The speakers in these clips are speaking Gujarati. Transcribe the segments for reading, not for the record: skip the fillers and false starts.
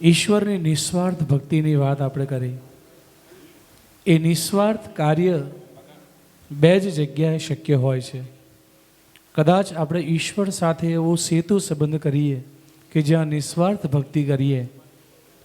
ઈશ્વરની નિસ્વાર્થ ભક્તિની વાત આપણે કરી. એ નિસ્વાર્થ કાર્ય બે જ જગ્યાએ શક્ય હોય છે. કદાચ આપણે ઈશ્વર સાથે એવો સેતુ સંબંધ કરીએ કે જ્યાં નિસ્વાર્થ ભક્તિ કરીએ,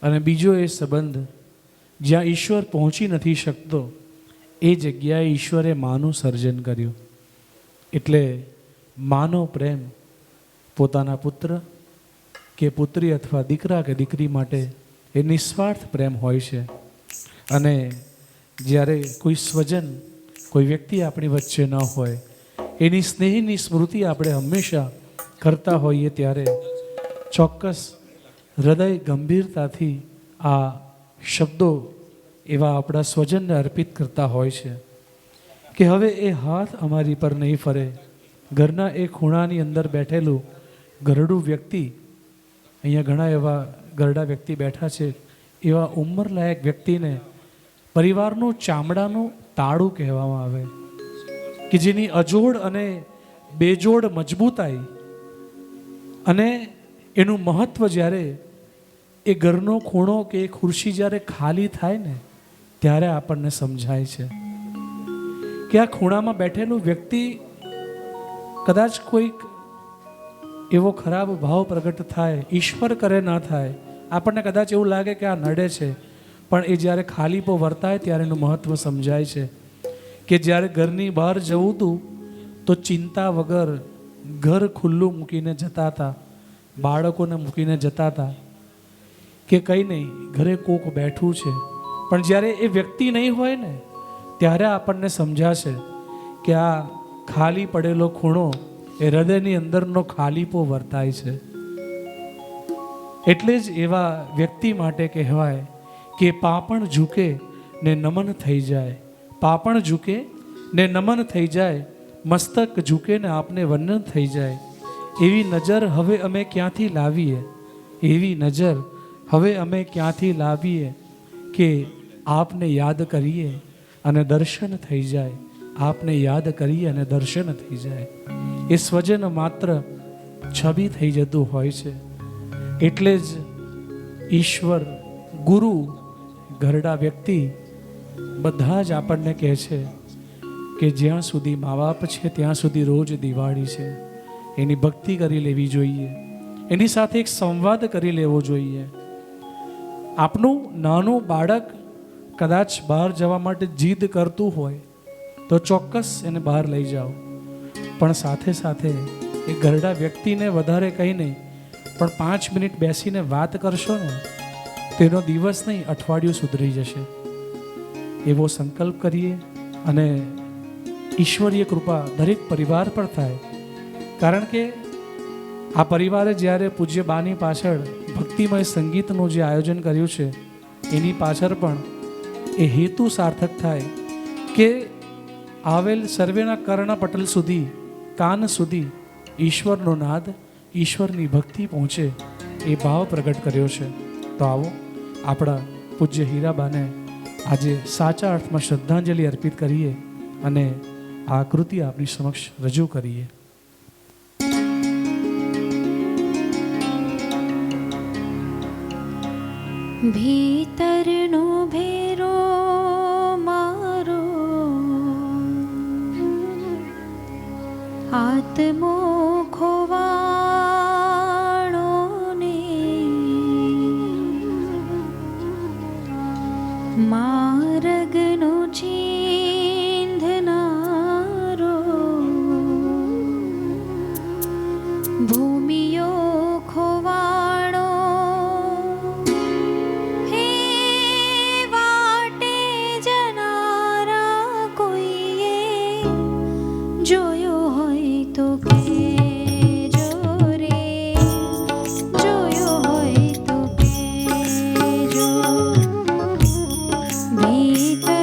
અને બીજો એ સંબંધ જ્યાં ઈશ્વર પહોંચી નથી શકતો, એ જગ્યાએ ઈશ્વરે માનું સર્જન કર્યું. એટલે માનો પ્રેમ પોતાના પુત્ર કે પુત્રી અથવા દીકરા કે દીકરી માટે એ નિસ્વાર્થ પ્રેમ હોય છે. અને જ્યારે કોઈ સ્વજન, કોઈ વ્યક્તિ આપણી વચ્ચે ન હોય, એની સ્નેહની સ્મૃતિ આપણે હંમેશા કરતા હોઈએ, ત્યારે ચોક્કસ હૃદય ગંભીરતાથી આ શબ્દો એવા આપણા સ્વજનને અર્પિત કરતા હોય છે કે હવે એ હાથ અમારી પર નહીં ફરે. ઘરના એ ખૂણાની અંદર બેઠેલું ઘરડું વ્યક્તિ, અહીંયા ઘણા એવા ઘરડા વ્યક્તિ બેઠા છે, એવા ઉંમરલાયક વ્યક્તિને પરિવારનું ચામડાનું તાળું કહેવામાં આવે, કે જેની અજોડ અને બેજોડ મજબૂતાઈ અને એનું મહત્વ જ્યારે એ ઘરનો ખૂણો કે એ ખુરશી જ્યારે ખાલી થાય ને, ત્યારે આપણને સમજાય છે કે આ ખૂણામાં બેઠેલું વ્યક્તિ કદાચ કોઈક એવો ખરાબ ભાવ પ્રગટ થાય, ઈશ્વર કરે ના થાય, આપણને કદાચ એવું લાગે કે આ નડે છે, પણ એ જ્યારે ખાલીપો વર્તાય ત્યારે એનું મહત્વ સમજાય છે. કે જ્યારે ઘરની બહાર જવું હતું તો ચિંતા વગર ઘર ખુલ્લું મૂકીને જતા હતા, બાળકોને મૂકીને જતા હતા કે કંઈ નહીં, ઘરે કોક બેઠું છે. પણ જ્યારે એ વ્યક્તિ નહીં હોય ને, ત્યારે આપણને સમજાશે કે આ ખાલી પડેલો ખૂણો એ હૃદયની અંદરનો ખાલીપો વર્તાય છે. એટલે જ એવા વ્યક્તિ માટે કહેવાય કે પાપણ ઝૂકે ને નમન થઈ જાય, પાપણ ઝૂકે ને નમન થઈ જાય, મસ્તક ઝૂકે ને આપને વંદન થઈ જાય. એવી નજર હવે અમે ક્યાંથી લાવીએ, એવી નજર હવે અમે ક્યાંથી લાવીએ કે આપને યાદ કરીએ અને દર્શન થઈ જાય, આપને યાદ કરીએ અને દર્શન થઈ જાય. એ સ્વજન માત્ર છબી થઈ જતું હોય છે. એટલે જ ઈશ્વર, ગુરુ, ઘરડા વ્યક્તિ બધા જ આપણને કહે છે કે જ્યાં સુધી મા બાપ છે ત્યાં સુધી રોજ દિવાળી છે. એની ભક્તિ કરી લેવી જોઈએ, એની સાથે એક સંવાદ કરી લેવો જોઈએ. આપનું નાનું બાળક કદાચ બહાર જવા માટે જીદ કરતું હોય તો ચોક્કસ એને બહાર લઈ જાઓ, પણ સાથે સાથે એ ઘરડા વ્યક્તિને વધારે કંઈ નહીં, પણ 5 મિનિટ બેસીને વાત કરશો ને, તેનો દિવસ નહીં, અઠવાડિયું સુધરી જશે. એવો સંકલ્પ કરીએ અને ઈશ્વરીય કૃપા દરેક પરિવાર પર થાય. કારણ કે આ પરિવારે જ્યારે પૂજ્ય બાની પાછળ ભક્તિમય સંગીતનું જે આયોજન કર્યું છે, એની પાછળ પણ એ હેતુ સાર્થક થાય કે આવેલ સર્વેના કર્ણપટલ સુધી, કાન સુધી ઈશ્વરનો નાદ, ઈશ્વરની ભક્તિ પહોંચે, એ ભાવ પ્રગટ કર્યો છે. તો આવો આપણા પૂજ્ય હીરાબાને આજે સાચા અર્થમાં શ્રદ્ધાંજલિ અર્પિત કરીએ અને આ કૃતિ આપની સમક્ષ રજૂ કરીએ. ભીતરનો ભેરો મારો આત્મો ખોવાણો ને માર્ગનો ચીંધનારો ભૂમિયો ખોવાણો હે વાટે જનારા કોઈએ જોયો હોય તો કહેજો રે, જોયો હોય તો કહેજો. ભીતર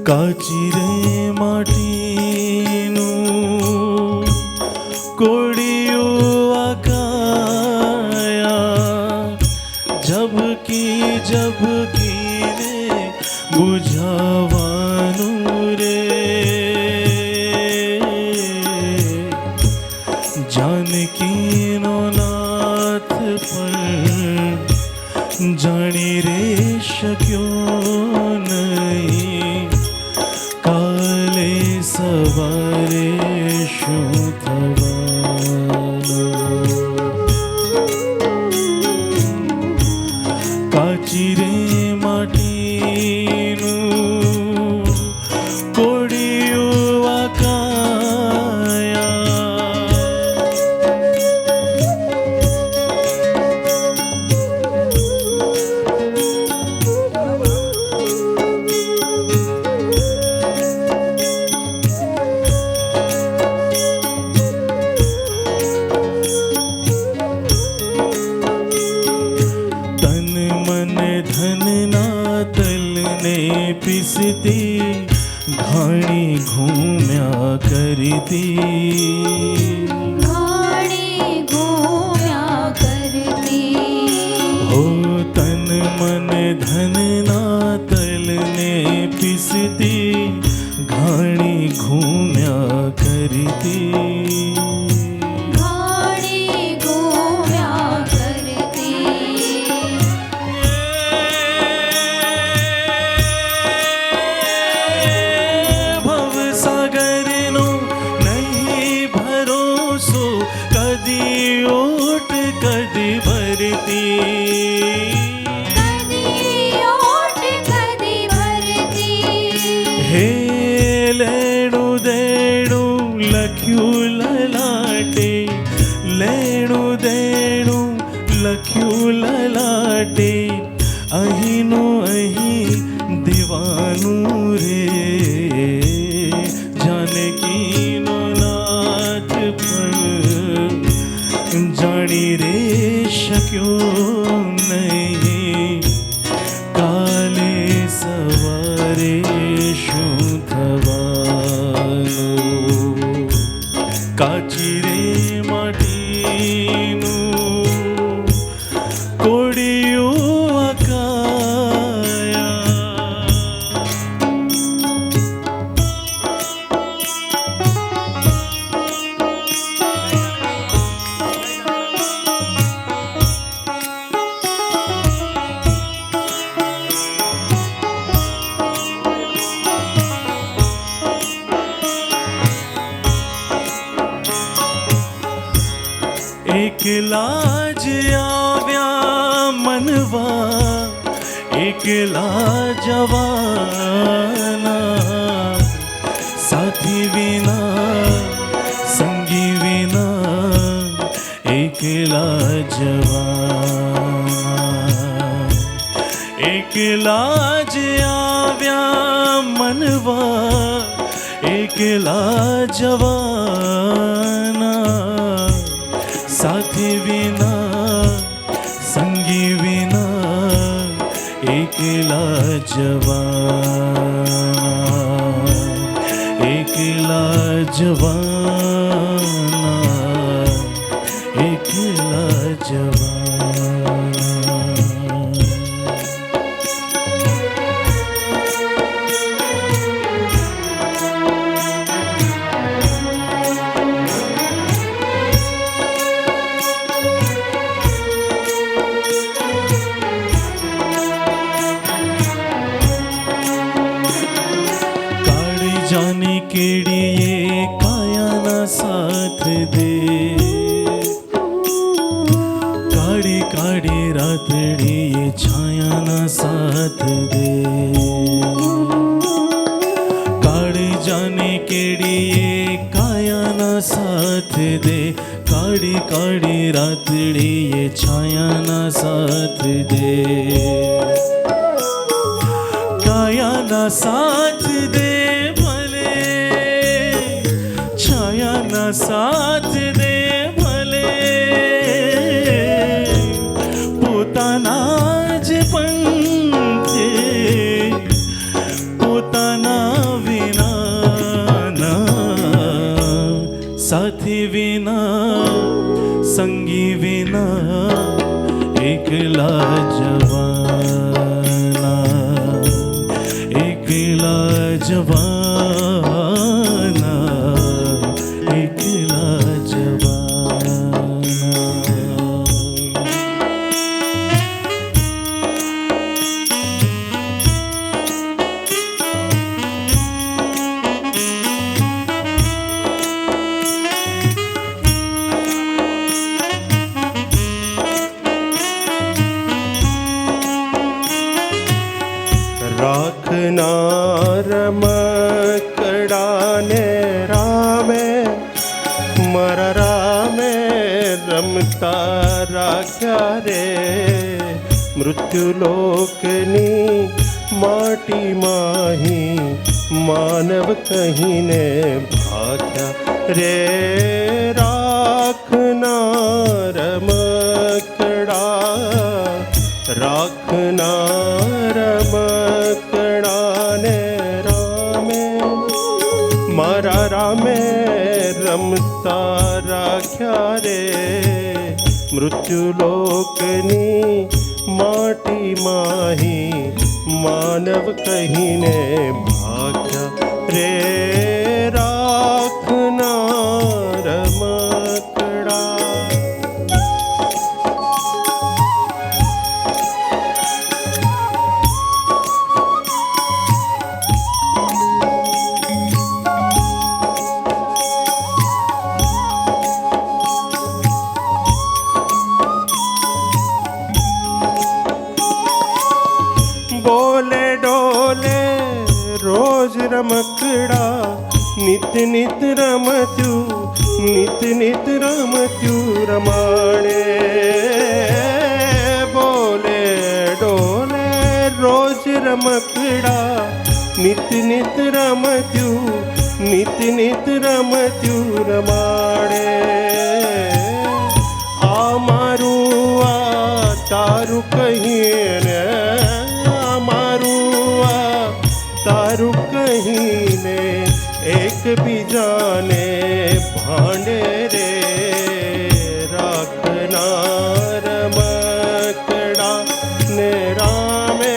કાચી રે માટીનું કોડિયું આકાયા ઝબકી ઝબકીને બુઝાવાનું રે જાનકીનો નાથ પણ જાણી રે શક્યો નહીં કાલે સવારે શું થવાનું કાચી રે માટીનું કોડિયું આકાયા ધનના તલને પીસતી ઘાણી ઘૂમ્યા કરતી ઘાણી ઘૂમ્યા કરતી હો તન મન ધનના તલને પીસતી ઘાણી ઘૂમ્યા કરતી ઘાણી ઘૂમ્યા કરતી ભવસાગરનો નહીં ભરોસો કદી ઓટ કદી ભરતી કદી ઓટ કદી ભરતી હે લેણું દેણું લખ્યું લલાટે લેણું દેણું લખ્યું લલાટે અહીંનું અહીં દીવાનું રે જાનકીનો નાથ પણ જાણી રે શક્યો નહીં કાલે સવારે શું થવાનું કાચી રે માટીનું કોડિયું આકાયા એકલા જ આવ્યા મનવા એકલા જવાના સાથી વિના સંગી વિના એકલા જવાના એકલા જ આવ્યા મનવા એકલા જવાના સાથી વિના સંગી વિના એકલા જવાના એકલા જવાના એકલા જવાના જાની કેડીએ કાયાના સાથ દે કાળી કાળી રાતડીએ છાયાના સાથ દે કાળી જાની કેડીએ કાયાના સાથ દે કાળી કાળી રાતડીએ છાયાના સાથ દે કાયાના સાથ દે છાયાના સાથ દે ભલે પોતાના જ પંથે પોતાના રાખનાર રમકડાને રામે મારા રામે રમતા રાખ્યા રે મૃત્યુલોકની માટી માહી માનવ કહીને ભાગ્યા રે રાખનાર રમકડા રાખનાર રમકડાને રામે મારા રામે રમતા રાખ્યા રે મૃત્યુલોકની માટી માહી માનવ કહીને ભાગ્યા રે રાખનાર રમકડા બોલે ડોલે રોજ રમકડા નિત નિત રમત્યું રમાડે બોલે ડોલે રોજ રમકડા નિત નિત રમત્યું રમાડે આ મારું આ તારું કહીને તારું કહીને એકબીજાને ભાંડે રે રાખનાર રમકડા ને રામે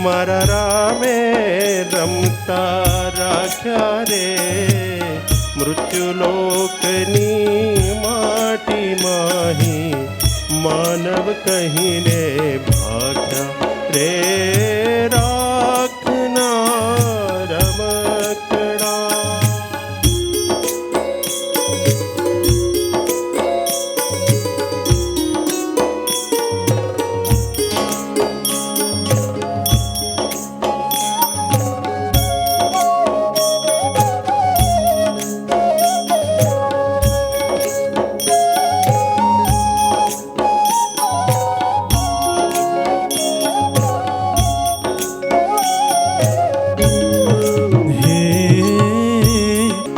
મારા રામે રમતા રાખ્યા રે મૃત્યુલોકની માટી માહી માનવ કહીને ભાગ્યા રે રાખનાર રમકડા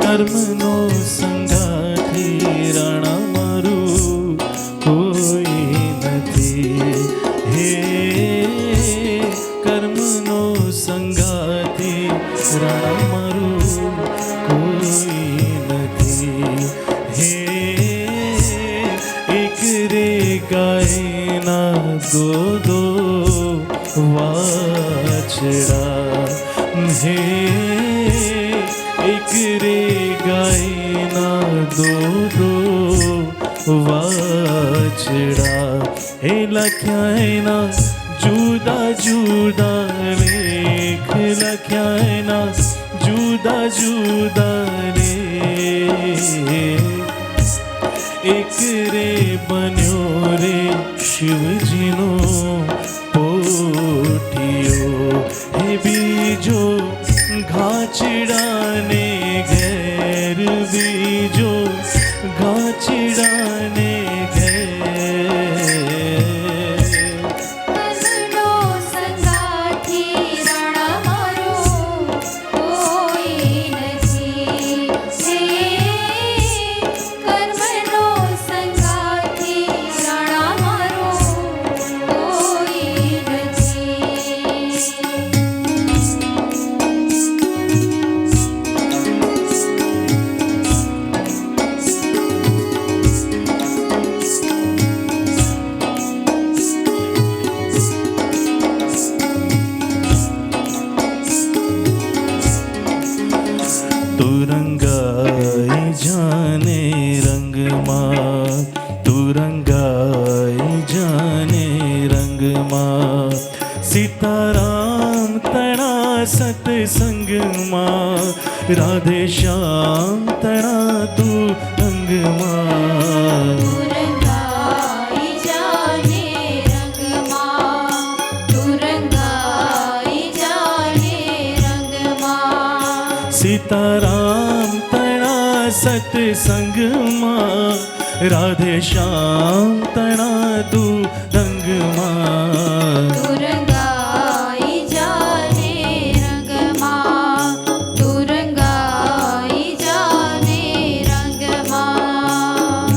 કર્મનો સંગાથી રાણા મારું કોઈ નથી હે કર્મનો સંગાથી રાણા મારું કોઈ નથી હે એક રે ગાયના દો વાછડા હે એક રે ગાયના દો વાછડા હે લખ્યા એના જુદા જુદા લેખ લખ્યા એના જુદા જુદા રે એક રે બન્યો રે શિવજીનો પોઠિયો હે બીજો ઘાચડાને ઘેર બીજો ઘાચડાને ઘેર કર્મનો સંગાથી રાણા મારો કોઈ નથી હે કર્મનો સંગાથી રાણા મારો કોઈ નથી તુરંગાઈ જાને રંગમાં તુરંગાઈ જાને રંગમાં સીતારામ તણા સત્સંગમાં રાધે શ્યામ તણા તું અંગમાં તુરંગાઈ જાને રંગમાં તુરંગાઈ સીતારામ તણા સત્સંગમાં રાધે શ્યામ તણા તું રંગમાં તું રંગાઈ જાને રંગમાં તું રંગાઈ જાને રંગમાં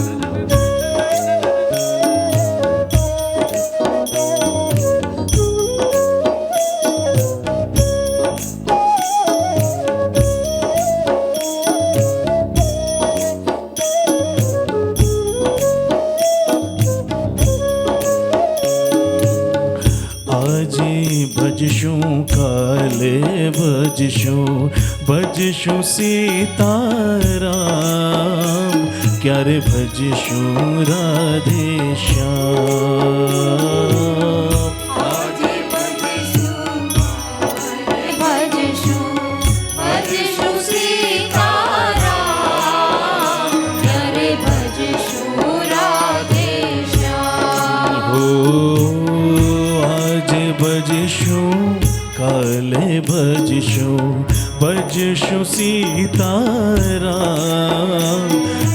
આજે ભજશું કાલે ભજશું સીતારામ ક્યારે ભજશું રાધે શ્યામ આજે ભજશું ભજશું સીતારામ ત્યારે ભજશું રાધે શ્યામ હો આજે ભજશું કાલે ભજશું સીતારામ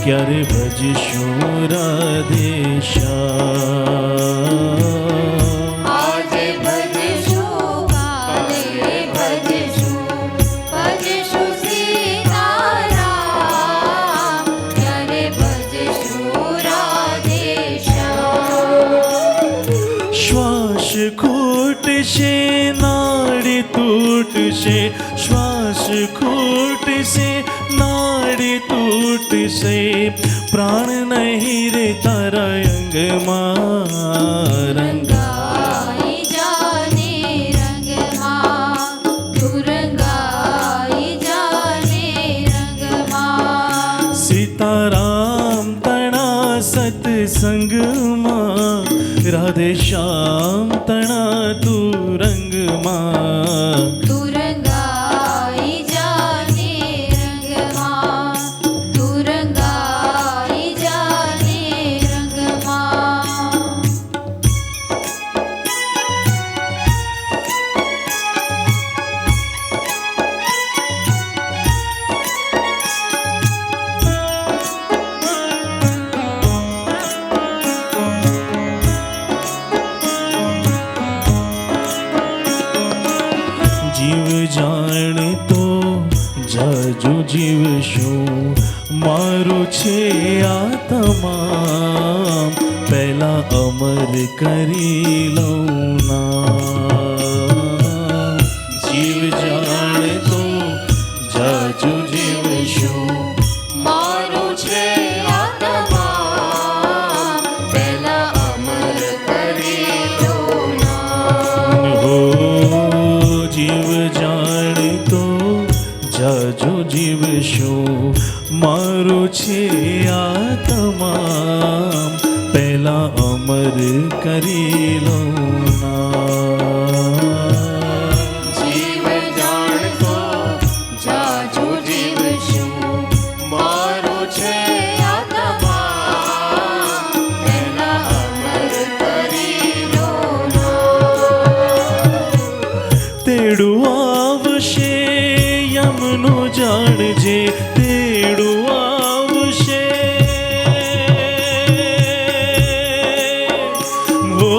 ક્યારે ભજશું રાધે શ્યામ આજે ભજશું કાલે ભજશું સીતારામ ત્યારે ભજશું રાધે શ્યામ શ્વાસ ખૂટશે નાડી તૂટશે શ્વાસ ખૂટશે નાડી તૂટશે પ્રાણ નહીં રે તારા અંગમાં રંગાઈ જાને રંગમાં તું રંગાઈ જાને રંગમાં સીતારામ તણા સત્સંગમાં રાધે શ્યામ તણા તું રંગમાં તું રંગાઈ જાને રંગમાં તું રંગાઈ જાને રંગમાં જીવ જાણતો જાજુ જીવશું મારું છે આ તમામ પહેલા અમર કરી લઉં નામ જીવ જાણતો જાજુ જીવશું મારું છે આ તમામ પહેલા અમર કરી લો નામ હો જીવ જાણતો જાજો જીવશું મારું છે આ તમામ પહેલા અમર કરી લઉં નામ જીવ જાણતો જાજુ જીવશું મારું છે આ તમામ પહેલા અમર કરી લો તેડું આવશે યમનું જાણજે તેડું આવશે હો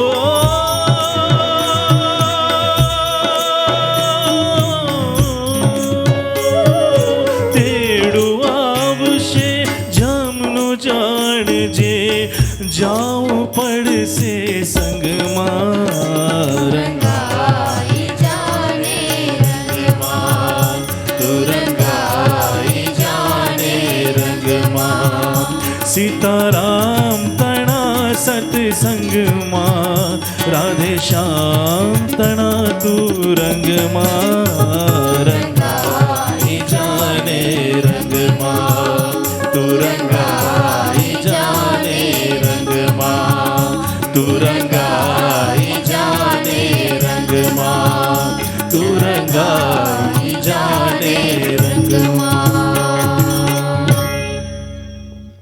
તેડું આવશે જમનું જાણજે જાવું પડશે સંગમાં રંગાઈ જાને રંગમાં તું રંગાઈ જાને રંગમાં સીતારામ તણા સત્સંગમાં રાધે શ્યામ તણા તું રંગમાં